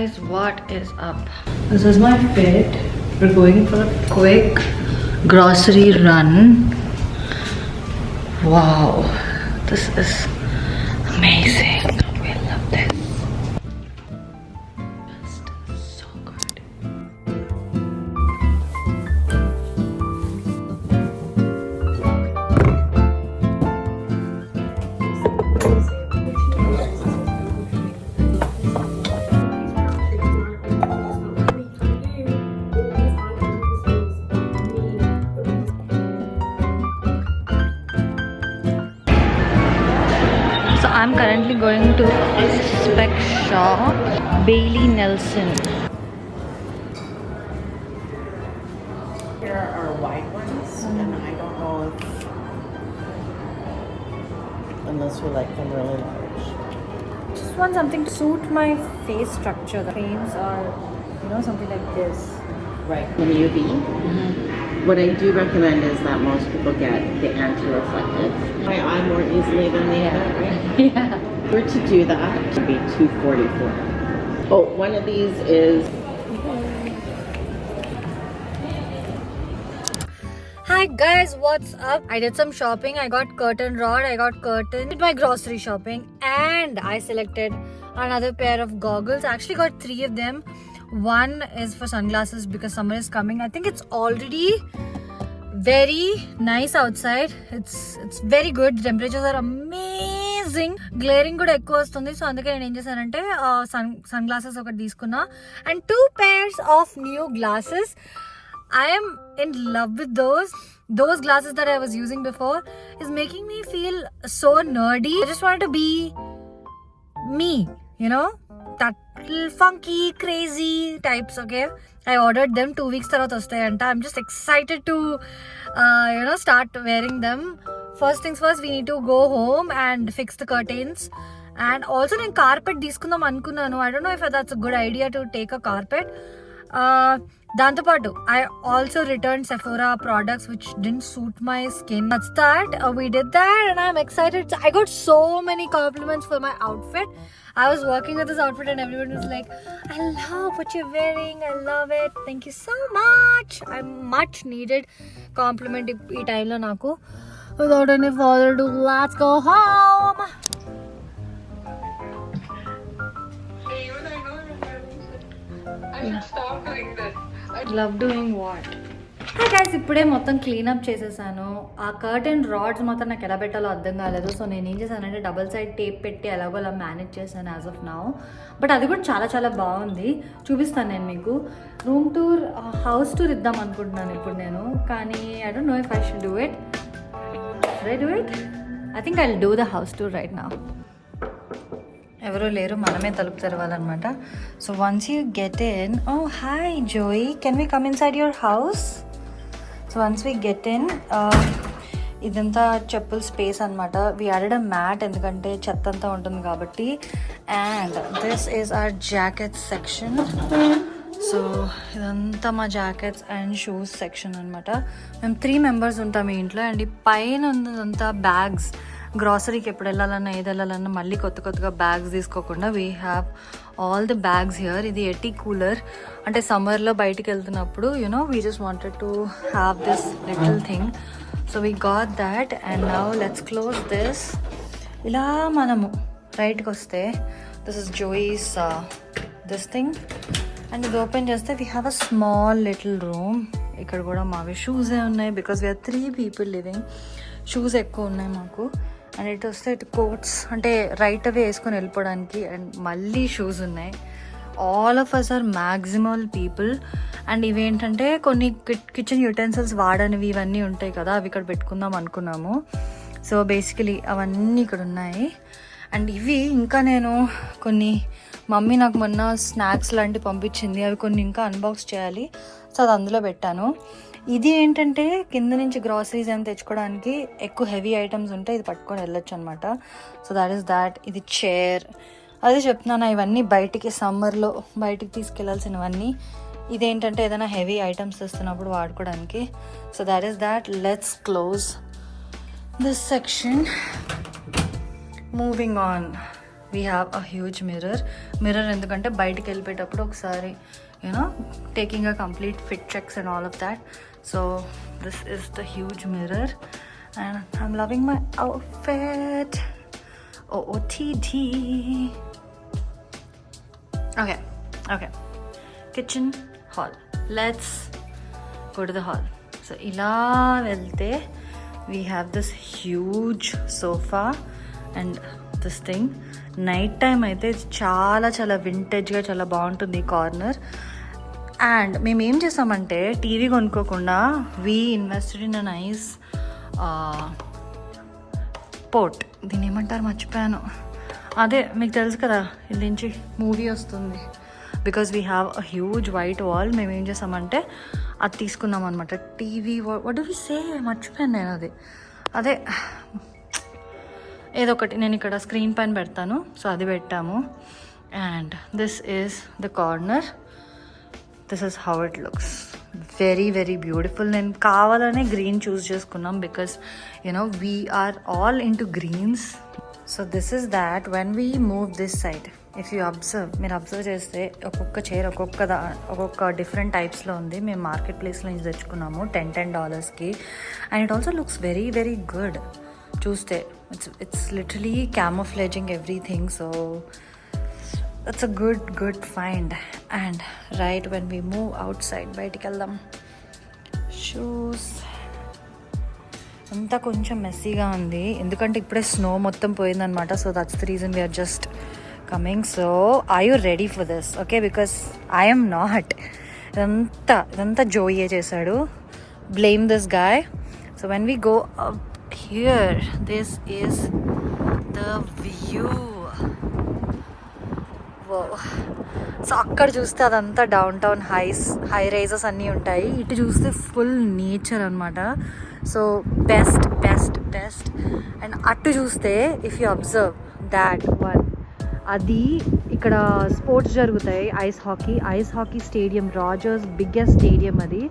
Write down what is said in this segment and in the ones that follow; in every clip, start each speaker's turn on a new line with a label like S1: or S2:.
S1: guys, what is up? This is my fit. We're going for a quick grocery run. Wow, this is amazing. We love this. Just so good. So I'm currently going to spec shop Bailey Nelson.
S2: Here are wide ones, and I don't know if, unless we like them really large.
S3: Just want something to suit my face structure. The frames are, something like this.
S2: Right. From UV. What I do recommend is that most people get the anti-reflective. My eye more easily than the other, right?
S3: Yeah.
S2: If we were to do that, it would be $244. Oh, one of these is.
S3: Hi guys, what's up? I did some shopping. I got curtain rod, I got curtain, did my grocery shopping, and I selected another pair of goggles. I actually got 3 of them. One is for sunglasses because summer is coming. I think it's already very nice outside. It's very good. The temperatures are amazing. Glaring కూడా ఎక్కువ వస్తుంది. So అందుకే నేను ఏం చేశానంటే sun glasses ఒకటి తీసుకున్నా and 2 pairs of new glasses. I am in love with those glasses that I was using before is making me feel so nerdy. I just wanted to be me, that little funky, crazy types. Okay, I ordered them 2 weeks tarvata vastayanta. I'm just excited to start wearing them. First things first, we need to go home and fix the curtains. And also నేను carpet తీసుకుందాం అనుకున్నాను. I don't know if that's a good idea to take a carpet. దాంతోపాటు I also returned Sephora products which didn't suit my skin. That's that. We did that and I'm excited. I got so many compliments for my outfit. I was working with this outfit and everyone was like, I love what you're wearing. I love it. Thank you so much. I'm much needed compliment ఈ టైంలో నాకు. Without any further ado, let's go home.
S1: Love doing what?
S3: Hi guys, ఇప్పుడే మొత్తం cleanup చేసేసాను. ఆ curtain rods మొత్తం నాకు ఎలా పెట్టాలో అర్థం కాలేదు. సో నేను ఏం చేశానంటే డబల్ సైడ్ టేప్ పెట్టి ఎలాగో అలా మేనేజ్ చేశాను యాజ్ ఆఫ్ నౌ. బట్ అది కూడా చాలా చాలా బాగుంది. చూపిస్తాను నేను మీకు. రూమ్ టూర్, హౌస్ టూర్ ఇద్దాం అనుకుంటున్నాను ఇప్పుడు నేను. కానీ I don't know if I should do it. Should I do it? I think I will do the house tour right now. ఎవరో లేరు, మనమే తలుపు తెరవాలన్నమాట. So once you get in, oh hi Joy, can we come inside your house? So once we get in, ఇదంతా చెప్పుల space అనమాట. We added a mat ఎందుకంటే చెత్త అంతా ఉంటుంది కాబట్టి. And this is our jackets section. So ఇదంతా మా జాకెట్స్ అండ్ షూస్ సెక్షన్ అనమాట. మేము 3 members ఉంటాం ఈ ఇంట్లో. అండ్ ఈ పైన ఉన్నదంతా బ్యాగ్స్. గ్రాసరీకి ఎప్పుడు వెళ్ళాలన్నా ఏది వెళ్ళాలన్నా మళ్ళీ కొత్తగా బ్యాగ్స్ తీసుకోకుండా we have all the bags here. ఇది ఎటీ కూలర్, అంటే సమ్మర్లో బయటికి వెళ్తున్నప్పుడు we just wanted to have this little thing. So we got that. And now let's close this. ఇలా మనము రైట్కి వస్తే this is Joy's this thing. And ఇది ఓపెన్ చేస్తే we have a small little room. ఇక్కడ కూడా మావి షూసే ఉన్నాయి because we are 3 people living. Shoes ఎక్కువ ఉన్నాయి మాకు. అండ్ ఇటు వస్తే ఇటు కోట్స్, అంటే రైట్ అవే వేసుకొని వెళ్ళిపోవడానికి. అండ్ మళ్ళీ షూస్ ఉన్నాయి. All of us are maximal people. And ఇవేంటంటే కొన్ని కిచెన్ యుటెన్సిల్స్ వాడనివి ఇవన్నీ ఉంటాయి కదా, అవి ఇక్కడ పెట్టుకుందాం అనుకున్నాము. సో బేసికలీ అవన్నీ ఇక్కడ ఉన్నాయి. అండ్ ఇవి ఇంకా నేను కొన్ని, మమ్మీ నాకు మొన్న స్నాక్స్ లాంటివి పంపించింది, అవి కొన్ని ఇంకా అన్బాక్స్ చేయాలి. సో అది అందులో పెట్టాను. ఇది ఏంటంటే కింద నుంచి గ్రాసరీస్ ఏమైనా తెచ్చుకోవడానికి ఎక్కువ హెవీ ఐటమ్స్ ఉంటే ఇది పట్టుకొని వెళ్ళొచ్చు అనమాట. So that is that. ఇది చైర్. అదే చెప్తున్నాను, ఇవన్నీ బయటికి సమ్మర్లో బయటికి తీసుకెళ్లాల్సినవన్నీ. ఇదేంటంటే ఏదైనా హెవీ ఐటమ్స్ తెస్తున్నప్పుడు వాడుకోవడానికి. So that is that. Let's close this section. Moving on. We have a huge mirror ఎందుకంటే బయటికి వెళ్ళిపోయేటప్పుడు ఒకసారి you know taking a complete fit checks and all of that. So this is the huge mirror and I'm loving my outfit. OOTD. Okay. Kitchen, hall. Let's go to the hall. So ila velte we have this huge sofa and this thing. Night time aithe చాలా vintage గా చాలా బాగుంటుంది ఈ corner. And మేము ఏం చేసామంటే TV కొనుక్కోకుండా we invested in a nice port. దీన్ని ఏమంటారు మర్చిపోయాను. అదే మీకు తెలుసు కదా, ఇది నుంచి మూవీ వస్తుంది. Because we have a huge white wall. మేము ఏం చేసామంటే అది తీసుకున్నాం అనమాట. టీవీ వాట్ డు వి సే, మర్చిపోయాను నేను. అదే ఏదో ఒకటి నేను ఇక్కడ స్క్రీన్ పైన పెడతాను. సో అది పెట్టాము. And this is the corner. This is how it looks. Very very beautiful. నేను కావాలనే గ్రీన్ చూస్ చేసుకున్నాం because you know we are all into greens. So this is that. When we move this side, if you మీరు observe చేస్తే ఒక్కొక్క chair ఒక్కొక్క different టైప్స్లో ఉంది. మేము market ప్లేస్లో నుంచి తెచ్చుకున్నాము $10 and it also looks very very good. చూస్తే it's literally camouflaging everything. So that's a good find. And right when we move outside, బయటికి వెళ్దాం. షూస్ అంతా కొంచెం మెస్సీగా ఉంది ఎందుకంటే ఇప్పుడే స్నో మొత్తం పోయిందనమాట. So that's the reason we are just coming. So are you ready for this? Okay, because I'm not. ఇదంతా జోయే చేశాడు. Blame this guy. So when we go up here, this is the view. So అక్కడ చూస్తే అదంతా down town high rises అన్నీ ఉంటాయి. ఇటు చూస్తే full nature అనమాట. So best. అండ్ అటు చూస్తే if you observe that one, అది ఇక్కడ స్పోర్ట్స్ జరుగుతాయి. Ice hockey stadium, Rogers biggest stadium అది.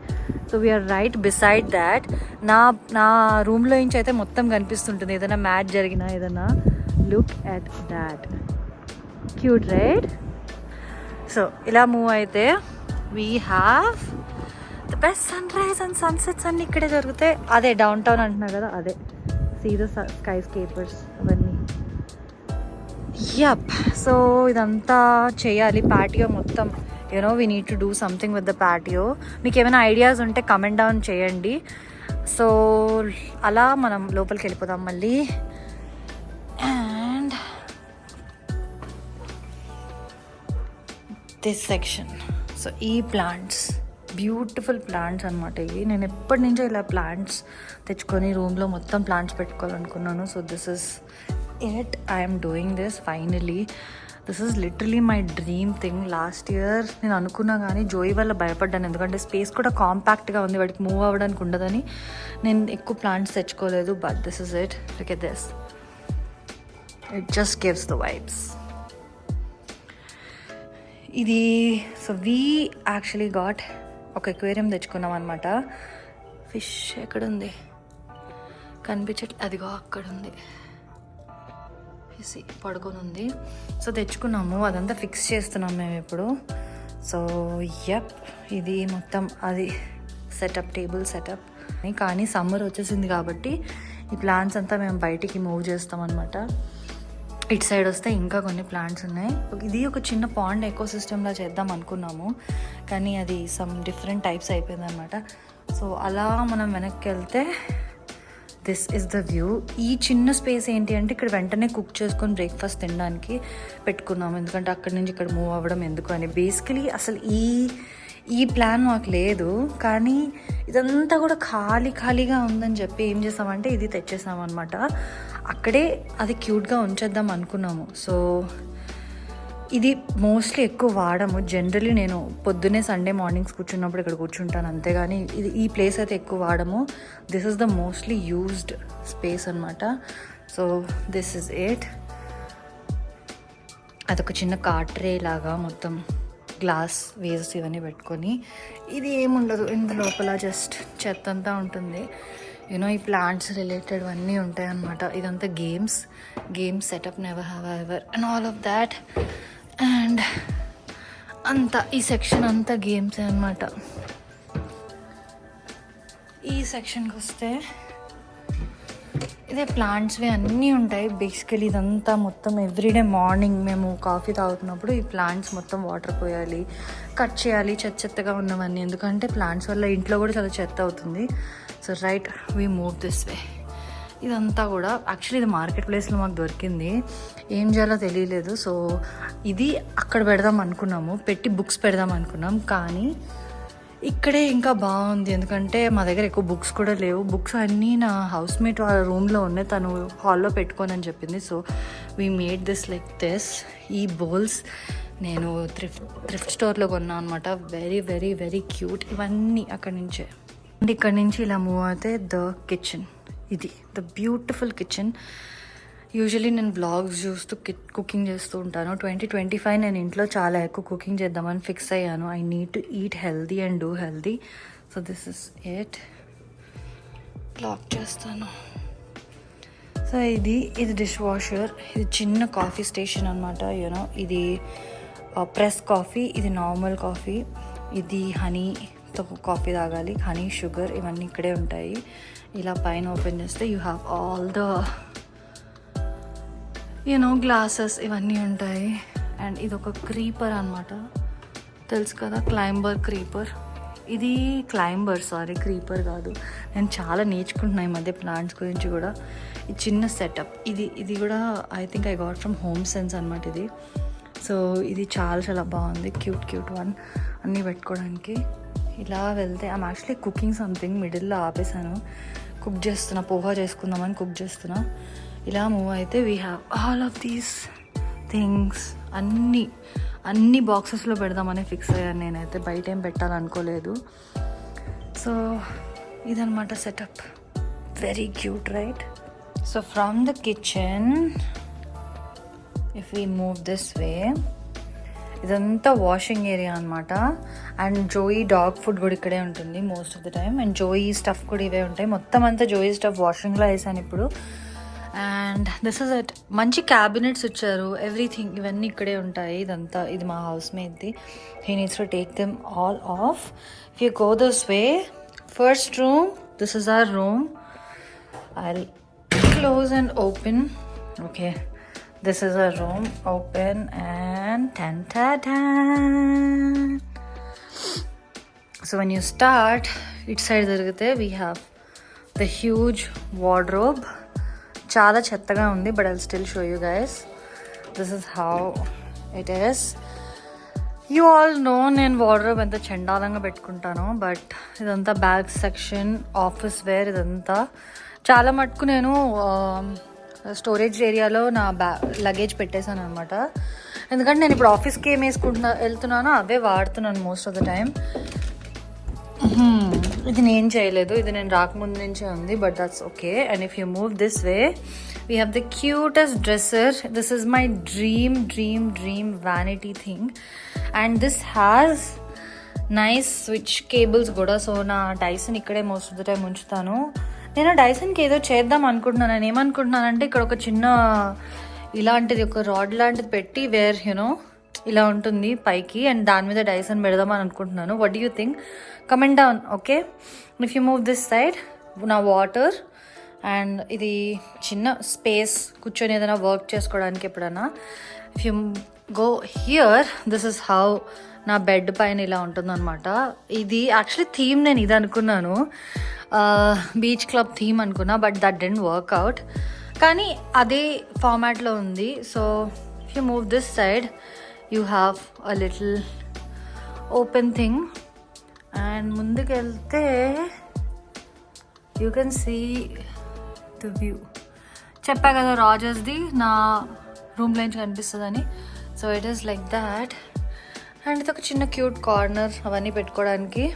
S3: So we are right beside that. నా రూమ్లో నుంచి అయితే మొత్తం కనిపిస్తుంటుంది ఏదైనా మ్యాచ్ జరిగినా ఏదైనా. Look at that, cute right? So ఇలా మూవ్ అయితే we have the best sunrise and sunsets అన్నీ ఇక్కడే జరుగుతాయి. అదే డౌన్ టౌన్ అంటున్నారు కదా, అదే. సీ ద స్కై స్కేపర్స్ అవన్నీ. యప్. సో ఇదంతా చేయాలి. ప్యాటియో మొత్తం you know we need to do something with the patio. మీకు ఏమైనా ఐడియాస్ ఉంటే కమెంట్ డౌన్ చేయండి. సో అలా మనం లోపలికి వెళ్ళిపోదాం మళ్ళీ. And this section. సో ఈ ప్లాంట్స్, బ్యూటిఫుల్ ప్లాంట్స్ అనమాట ఇవి. నేను ఎప్పటి నుంచో ఇలా ప్లాంట్స్ తెచ్చుకొని రూమ్లో మొత్తం ప్లాంట్స్ పెట్టుకోవాలనుకున్నాను. So this is it. I'm doing this finally. This is literally my dream thing. Last year నేను అనుకున్నా కానీ జోయి వల్ల భయపడ్డాను ఎందుకంటే స్పేస్ కూడా కాంపాక్ట్గా ఉంది, వాడికి మూవ్ అవ్వడానికి ఉండదని నేను ఎక్కువ ప్లాంట్స్ తెచ్చుకోలేదు. But this is it. Look at this. It just gives the vibes. ఇది సో వీ యాక్చువల్లీ గాట్ ఒక ఎక్వేరియం తెచ్చుకున్నాం అనమాట. ఫిష్ ఎక్కడుంది కనిపించట్లే, అదిగో అక్కడ ఉంది, పడుకొని ఉంది. సో తెచ్చుకున్నాము, అదంతా ఫిక్స్ చేస్తున్నాం మేము ఇప్పుడు. సో యప్, ఇది మొత్తం అది టేబుల్ సెటప్. కానీ సమ్మర్ వచ్చేసింది కాబట్టి ఈ ప్లాంట్స్ అంతా మేము బయటికి మూవ్ చేస్తాం అనమాట. ఇటు సైడ్ వస్తే ఇంకా కొన్ని ప్లాంట్స్ ఉన్నాయి. ఇది ఒక చిన్న పాండ్ ఎకో సిస్టమ్లా చేద్దాం అనుకున్నాము కానీ అది సమ్ డిఫరెంట్ టైప్స్ అయిపోయింది అనమాట. సో అలా మనం వెనక్కి వెళ్తే దిస్ ఇస్ ద వ్యూ. ఈ చిన్న స్పేస్ ఏంటి అంటే ఇక్కడ వెంటనే కుక్ చేసుకొని బ్రేక్ఫాస్ట్ తినడానికి పెట్టుకున్నాము ఎందుకంటే అక్కడి నుంచి ఇక్కడ మూవ్ అవ్వడం ఎందుకు అని. బేసికలీ అసలు ఈ ప్లాన్ మాకు లేదు కానీ ఇదంతా కూడా ఖాళీగా ఉందని చెప్పి ఏం చేసామంటే ఇది తెచ్చేసామన్నమాట. అక్కడే అది క్యూట్గా ఉంచేద్దాం అనుకున్నాము. సో ఇది మోస్ట్లీ ఎక్కువ వాడము. జనరలీ నేను పొద్దున్నే సండే మార్నింగ్స్ కూర్చున్నప్పుడు ఇక్కడ కూర్చుంటాను అంతేగాని ఈ ప్లేస్ అయితే ఎక్కువ వాడము. This is the mostly used space అనమాట. So this is it. అదొక చిన్న కార్ట్రే లాగా మొత్తం గ్లాస్ వేజెస్ ఇవన్నీ పెట్టుకొని, ఇది ఏముండదు ఇందు లోపల, జస్ట్ చెత్త అంతా ఉంటుంది. యూనో ఈ ప్లాంట్స్ రిలేటెడ్ అన్నీ ఉంటాయి అన్నమాట. ఇదంతా games setup never have ever and all of that. And అంతా ఈ సెక్షన్ అంతా గేమ్స్ అనమాట. ఈ సెక్షన్కి వస్తే ఇదే ప్లాంట్స్వి అన్నీ ఉంటాయి. బేసికలీ ఇదంతా మొత్తం ఎవ్రీడే మార్నింగ్ మేము కాఫీ తాగుతున్నప్పుడు ఈ ప్లాంట్స్ మొత్తం వాటర్ పోయాలి, కట్ చేయాలి చెత్తగా ఉన్నవన్నీ. ఎందుకంటే ప్లాంట్స్ వల్ల ఇంట్లో కూడా చాలా చెత్త అవుతుంది. So right we move this way. ఇదంతా కూడా యాక్చువల్లీ ఇది మార్కెట్ ప్లేస్లో మాకు దొరికింది, ఏం చేయాలో తెలియలేదు. సో ఇది అక్కడ పెడదాం అనుకున్నాము, పెట్టి బుక్స్ పెడదాం అనుకున్నాం. కానీ ఇక్కడే ఇంకా బాగుంది, ఎందుకంటే మా దగ్గర ఎక్కువ బుక్స్ కూడా లేవు. బుక్స్ అన్నీ నా హౌస్ మేట్ వాళ్ళ రూమ్లో ఉన్నాయి, తను హాల్లో పెట్టుకోనని చెప్పింది. So we made this like this. ఈ బౌల్స్ నేను థ్రిఫ్ట్ స్టోర్లో కొన్నాను అనమాట. Very very very cute. ఇవన్నీ అక్కడి నుంచే. అండ్ ఇక్కడ నుంచి ఇలా మూవ్ అయితే ద కిచెన్. ఇది ద బ్యూటిఫుల్ కిచెన్. యూజువలీ నేను వ్లాగ్స్ చూస్తూ కుకింగ్ చేస్తూ ఉంటాను. 2025 నేను ఇంట్లో చాలా ఎక్కువ కుకింగ్ చేద్దామని ఫిక్స్ అయ్యాను. I need to eat healthy and do healthy. So this is it. Lock చేస్తాను. సో ఇది డిష్ వాషర్. ఇది చిన్న కాఫీ స్టేషన్ అనమాట. యూనో ఇది ప్రెస్ కాఫీ, ఇది నార్మల్ కాఫీ, ఇది హనీతో కాఫీ తాగాలి. హనీ, షుగర్ ఇవన్నీ ఇక్కడే ఉంటాయి. ఇలా పైన ఓపెన్ చేస్తే you have all the glasses ఇవన్నీ ఉంటాయి. అండ్ ఇది ఒక క్రీపర్ అనమాట, తెలుసు కదా, క్లైంబర్ క్రీపర్. ఇది క్రీపర్ కాదు. నేను చాలా నేర్చుకుంటున్నాను ఈ మధ్య ప్లాంట్స్ గురించి కూడా. ఈ చిన్న సెటప్ ఇది కూడా I think I got from home sense అనమాట ఇది. సో ఇది చాలా బాగుంది, క్యూట్ వన్ అన్నీ పెట్టుకోవడానికి. ఇలా వెళ్తే ఐమ్ యాక్చువల్లీ కుకింగ్ సంథింగ్, మిడిల్లో ఆపేసాను, కుక్ చేస్తున్నా, పోహా చేసుకుందామని కుక్ చేస్తున్నా. ఇలా మూవ్ అయితే we have all of these things. అన్ని బాక్సెస్లో పెడదామని ఫిక్స్ అయ్యాను నేనైతే, బయట ఏం పెట్టాలనుకోలేదు. సో ఇదనమాట setup. Very cute right. So from the kitchen if we move this way, ఇదంతా వాషింగ్ ఏరియా అనమాట. అండ్ జోయి డాగ్ ఫుడ్ కూడా ఇక్కడే ఉంటుంది most of the time. And Joey stuff కూడా ఇవే ఉంటాయి. మొత్తం అంతా జోయి స్టఫ్ వాషింగ్లో వేసాను ఇప్పుడు. And this is it. మంచి క్యాబినెట్స్ ఇచ్చారు, ఎవ్రీథింగ్ ఇవన్నీ ఇక్కడే ఉంటాయి. ఇది మా హౌస్ మేట్ది. He needs to take them all off. If you go this way, first room, this is our room. I'll close and open. Okay, this is a room. Open and tan. So when you start, each side zarigate we have the huge wardrobe. Chala chettaga undi, but I'll still show you guys. This is how it is. You all know నేను wardrobe ఎంత చండాలంగా పెట్టుకుంటాను. But ఇదంతా bag section, office wear, ఇదంతా చాలా మటుకు నేను storage ఏరియాలో నా లగేజ్ పెట్టేశాను అనమాట. ఎందుకంటే నేను ఇప్పుడు ఆఫీస్కి ఏం వెళ్తున్నానో అవే వాడుతున్నాను మోస్ట్ ఆఫ్ ద టైం. ఇది నేను చేయలేదు, ఇది నేను రాకముందు నుంచే ఉంది, but that's okay. And if you move this way, we have the cutest dresser. This is my dream vanity thing, and this has nice switch cables kuda. So na Dyson ikkade most of the time unchutanu. నేను డైసన్కి ఏదో చేద్దాం అనుకుంటున్నాను. నేను ఏమనుకుంటున్నానంటే ఇక్కడ ఒక చిన్న ఇలాంటిది ఒక రాడ్ లాంటిది పెట్టి వేర్ ఇలా ఉంటుంది పైకి, అండ్ దాని మీద డైసన్ పెడదామని అనుకుంటున్నాను. What do you think? Comment down. Okay, if you move this side, నా వాటర్, అండ్ ఇది చిన్న స్పేస్ కూర్చొని ఏదైనా వర్క్ చేసుకోవడానికి ఎప్పుడైనా. If you go here, this is how నా బెడ్ పైన ఇలా ఉంటుందన్నమాట. ఇది యాక్చువల్లీ థీమ్ నేను ఇది అనుకున్నాను, బీచ్ క్లబ్ థీమ్ అనుకున్నా, but that didn't work out. కానీ అదే ఫార్మాట్లో ఉంది. So if you move this side, you have a little open thing. And ముందుకు వెళ్తే you can see the view. చెప్పా కదా రాజర్స్ది నా రూమ్ నుంచి కనిపిస్తుందని. So it is like that. And ఇది ఒక చిన్న క్యూట్ కార్నర్ అవన్నీ పెట్టుకోవడానికి.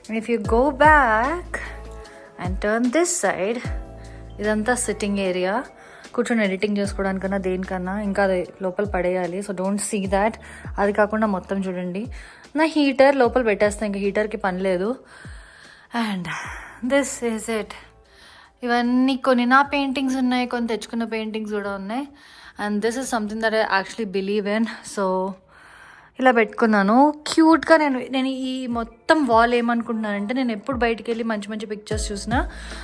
S3: And if you go back and turn this side, ఇదంతా సిట్టింగ్ ఏరియా, కూర్చొని ఎడిటింగ్ చేసుకోవడానికన్నా దేనికన్నా. ఇంకా అది లోపల పడేయాలి, సో డోంట్ సీ దాట్. అది కాకుండా మొత్తం చూడండి, నా హీటర్ లోపల పెట్టేస్తాను, ఇంకా హీటర్కి పని లేదు. And this is it. ఇవన్నీ కొన్ని నా పెయింటింగ్స్ ఉన్నాయి, కొన్ని తెచ్చుకున్న పెయింటింగ్స్ కూడా ఉన్నాయి. And this is something that I actually believe in. So ఇలా పెట్టుకున్నాను క్యూట్గా. నేను ఈ మొత్తం వాల్ ఏమనుకుంటున్నానంటే, నేను ఎప్పుడు బయటికి వెళ్ళి మంచి మంచి పిక్చర్స్ చూసినా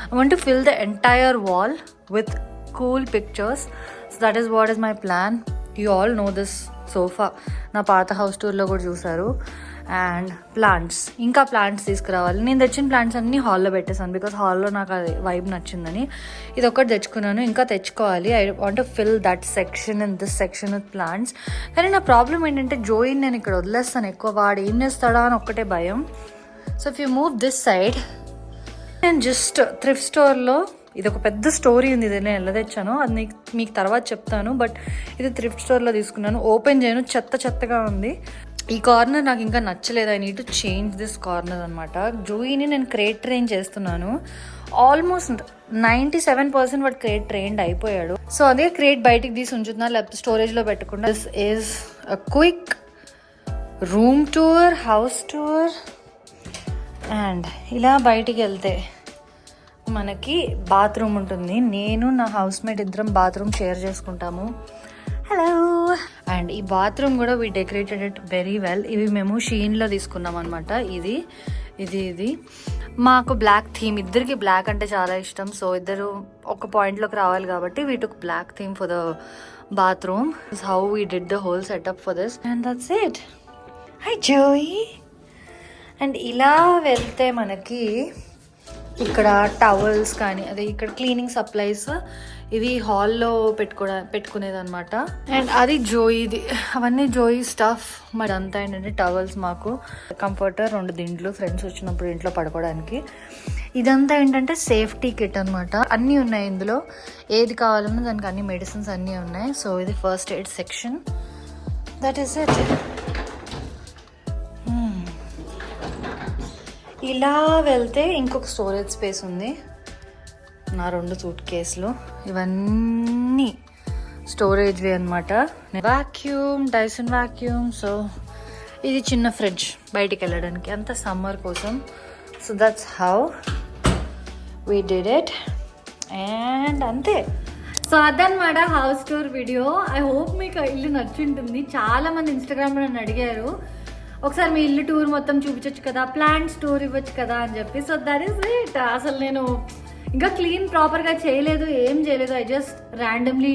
S3: I want to fill the entire wall with cool pictures. So that is what is my plan. You all know this sofa నా పాత హౌస్ టూర్లో కూడా చూసారు. అండ్ ప్లాంట్స్, ఇంకా ప్లాంట్స్ తీసుకురావాలి. నేను తెచ్చిన ప్లాంట్స్ అన్నీ హాల్లో పెట్టేసాను బికాస్ హాల్లో నాకు అది వైబ్ నచ్చిందని. ఇది ఒకటి తెచ్చుకున్నాను, ఇంకా తెచ్చుకోవాలి. I want to fill that section and this section with plants. కానీ నా ప్రాబ్లం ఏంటంటే జోయిన్ నేను ఇక్కడ వదిలేస్తాను ఎక్కువ, వాడు ఏం చేస్తాడా అని ఒక్కటే భయం. So if you move this side, నేను జస్ట్ థ్రిఫ్ట్ స్టోర్లో, ఇది ఒక పెద్ద స్టోరీ ఉంది, ఇది నేను ఎలా తెచ్చాను అది మీకు తర్వాత చెప్తాను. బట్ ఇది థ్రిఫ్ట్ స్టోర్లో తీసుకున్నాను. ఓపెన్ చేయను, చెత్తగా ఉంది. ఈ కార్నర్ నాకు ఇంకా నచ్చలేదు. I need to change this corner అనమాట. జూయిని నేను క్రేట్ ట్రైన్ చేస్తున్నాను. ఆల్మోస్ట్ 97% వాడు క్రేట్ ట్రైన్డ్ అయిపోయాడు. సో అదే క్రేట్ బయటికి తీసి ఉంచుతున్నా, లేకపోతే స్టోరేజ్లో పెట్టకుండా. This is a quick room tour, house tour. And ఇలా బయటికి వెళ్తే మనకి బాత్రూమ్ ఉంటుంది. నేను నా హౌస్ మేట్ ఇద్దరం బాత్రూమ్ షేర్ చేసుకుంటాము. హలో. అండ్ ఈ బాత్రూమ్ కూడా we decorated it very well. ఇవి మేము షీన్లో తీసుకున్నాం అనమాట. ఇది మాకు బ్లాక్ థీమ్, ఇద్దరికి బ్లాక్ అంటే చాలా ఇష్టం. సో ఇద్దరు ఒక పాయింట్లోకి రావాలి కాబట్టి we took black theme for the bathroom. How we did the whole setup for this. And that's it. Hi Joey. And ఇలా వెళ్తే మనకి ఇక్కడ టవల్స్ కానీ, అదే ఇక్కడ క్లీనింగ్ సప్లైస్, ఇవి హాల్లో పెట్టుకునేది అనమాట. అండ్ అది జోయిది, అవన్నీ జోయి స్టఫ్. మరి అంతా ఏంటంటే టవల్స్, మాకు కంఫర్టర్, 2 దిండ్లు ఫ్రెండ్స్ వచ్చినప్పుడు ఇంట్లో పడుకోవడానికి. ఇదంతా ఏంటంటే సేఫ్టీ కిట్ అనమాట. అన్నీ ఉన్నాయి ఇందులో, ఏది కావాలన్నా దానికి అన్ని మెడిసిన్స్ అన్నీ ఉన్నాయి. సో ఇది first aid section. That is it. ఇలా వెళ్తే ఇంకొక స్టోరేజ్ స్పేస్ ఉంది. నా 2 సూట్ కేసులు, ఇవన్నీ స్టోరేజ్వి అనమాట. Vacuum, Dyson vacuum. సో ఇది చిన్న ఫ్రిడ్జ్ బయటికి వెళ్ళడానికి, అంత సమ్మర్ కోసం. So that's how we did it. And అంతే. సో అదనమాట house tour video. I hope మీకు ఇల్లు నచ్చుంటుంది. చాలా మంది ఇన్స్టాగ్రామ్లో నన్ను అడిగారు, ఒకసారి మీ ఇల్లు టూర్ మొత్తం చూపించవచ్చు కదా, ప్లాంట్స్ టూర్ ఇవ్వచ్చు కదా అని చెప్పి. So that is it. అసలు నేను ఇంకా క్లీన్ ప్రాపర్గా చేయలేదు, ఏం చేయలేదు. I just randomly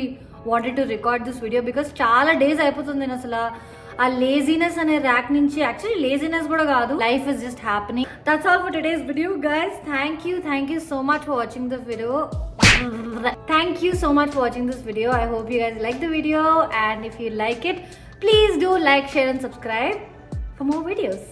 S3: wanted to record this video because చాలా డేస్ అయిపోతుంది. నేను అసలు ఆ లేజినెస్ అనే ర్యాక్ నుంచి, యాక్చువల్లీ లేజినెస్ కూడా కాదు, life is just happening. That's all for today's video guys. Thank you so much for watching this video. Thank you so much for watching this video. I hope you guys like the video, and if you like it, please do like, share and subscribe for more videos.